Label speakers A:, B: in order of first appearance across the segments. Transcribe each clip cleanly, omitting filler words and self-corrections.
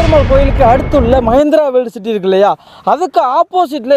A: சிங்கப்பெருமாள் கோயிலுக்கு அடுத்துள்ள Mahindra world city இருக்கு இல்லையா, அதுக்கு ஆப்போசிட்ல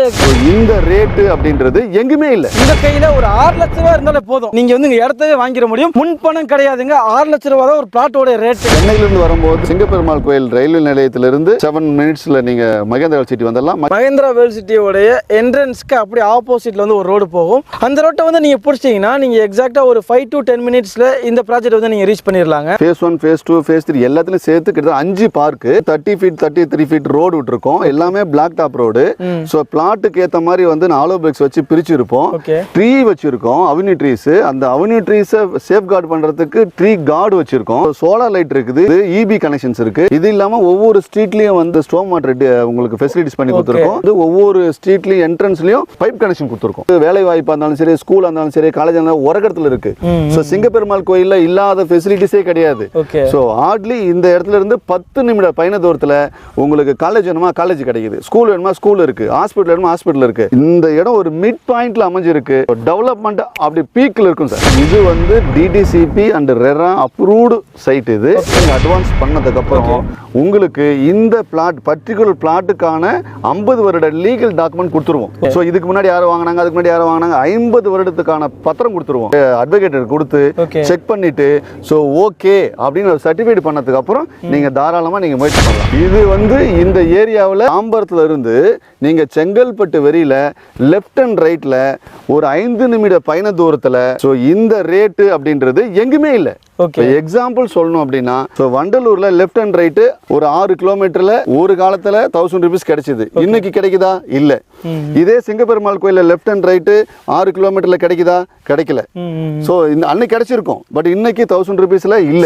B: இந்த ரேட்டு அப்படின்றது எங்குமே இல்லை.
A: இந்த கையில ஒரு 6 லட்ச ரூபாய் இருந்தாலே போதும், நீங்க வந்து இங்க இடத்தவே வாங்கிட முடியும். முன்பணம் கிடையாதுங்க, 6 லட்ச ரூபாய் தான் ஒரு பிளாட்டோட ரேட்.
B: சென்னையிலிருந்து வரும்போது சிங்கப்பெருமாள் கோயில் ரயில்வே நிலையத்திலிருந்து 7 மினிட்ஸ்ல நீங்க மகேந்திரா வேர்ல்டு சிட்டி வந்துடலாம்.
A: மஹேந்திரா வேர்ல்டு சிட்டியோடைய என்ட்ரன்ஸ்க்கு அப்படி ஆப்போசிட்ல வந்து ஒரு ரோடு போகும். அந்த ரோட்டை வந்து நீங்க பிடிச்சிங்கன்னா நீங்க எக்ஸாக்டா ஒரு 5 to 10 மினிட்ஸ்ல இந்த ப்ராஜெக்ட் வந்து நீங்க ரீச் பண்ணிடலாங்க.
B: ஃபேஸ் 1, ஃபேஸ் 2, ஃபேஸ் 3 எல்லாத்துலயும் சேர்த்து கிட்டத்தட்ட 5 பார்க்கு 30 ஃபீட் 33 ஃபீட் ரோடு விட்டுருக்கோம். எல்லாமே பிளாக் டாப் ரோடு. ஸோ பிளாட்டுக்கு ஏற்ற மாதிரி வந்து நாலோ பிரிக்ஸ் வச்சு பிரிச்சிருப்போம். ட்ரீ வச்சிருக்கோம், அவென்யூ ட்ரீஸ். அந்த அவென்யூ ட்ரீஸை சேஃப் கார்டு பண்றதுக்கு ட்ரீ கார்டு வச்சிருக்கோம். சோலார் லைட் இருக்குது, இபி கனெக்ஷன்ஸ் இருக்கு. இது இல்லாம ஒவ்வொரு ஸ்ட்ரீட்லயும் வந்து ஸ்டோம் வாட்டர் உங்களுக்கு ஃபெசிலிட்டிஸ் பண்ணி கொடுத்துருக்கோம். ஒவ்வொரு ஸ்ட்ரீட்லயும் என்ட்ரன்ஸ்லயும் பைப் கனெக்ஷன் கொடுத்துருக்கோம். வேலை வாய்ப்பா இருந்தாலும் சரி, ஸ்கூலா இருந்தாலும் சரி, காலேஜ் இருந்தாலும் ஒரு இடத்துல இருக்கு. ஸோ சிங்கப்பெருமாள் கோயில்ல இல்லாத ஃபெசிலிட்டிஸே கிடையாது. ஸோ ஹார்ட்லி இந்த இடத்துல இருந்து 10 நிமிட பயண தூரத்துல உங்களுக்கு காலேஜ் வேணுமா காலேஜ் கிடைக்குது, ஸ்கூல் வேணுமா ஸ்கூல் இருக்கு, ஹாஸ்பிட்டல் வேணுமா ஹாஸ்பிட்டல் இருக்கு. இந்த இடம் ஒரு மிட் பாயிண்ட்ல அமைஞ்சிருக்கு. டெவலப்மெண்ட் அப்படி பீக்ல இருக்கும் சார். இது வந்து DTCP and RERA approved side. இது அட்வான்ஸ் பண்ணதுக்கு அப்புறம் உங்களுக்கு இந்த பிளாட் பர்டிகுலர் பிளாட்டுக்கான 50 வருட லீகல் டாக்குமெண்ட் கொடுத்துருவோம். ஸோ இதுக்கு முன்னாடி யாரும் வாங்கினாங்க, அதுக்கு முன்னாடி யாரும் வாங்கினாங்க, 50 வருடத்துக்கான பத்திரம் கொடுத்துருவோம். அட்வொகேட்டர் கொடுத்து செக் பண்ணிட்டு ஸோ ஓகே அப்படின்னு சர்டிஃபிகேட் பண்ணதுக்கு அப்புறம் நீங்க தாராளமா நீங்க முயற்சி பண்ணலாம். இது வந்து இந்த ஏரியாவில் தாம்பரத்துல இருந்து நீங்க செங்கல்பட்டு வரியில லெஃப்ட் அண்ட் ரைட்ல ஒரு 5 நிமிட பயண தூரத்துல. ஸோ இந்த ரேட்டு அப்படின்றது எங்குமே இல்லை. எக்ஸாம்பிள் சொல்லணும் அப்படின்னா வண்டலூர்ல லெஃப்ட் அண்ட் ரைட் ஒரு 6 கிலோமீட்டர்ல ஒரு காலத்துல 1000 ரூபீஸ் கிடைச்சது. இன்னைக்கு கிடைக்குதா? இல்ல. இதே சிங்கப்பெருமாள் கோயில லெஃப்ட் அண்ட் ரைட் 6 கிலோமீட்டர்ல கிடைக்குதா? கிடைக்கல. சோ அன்னைக்கு கிடைச்சிருக்கும், பட் இன்னைக்கு 1000 ரூபீஸ்ல இல்ல.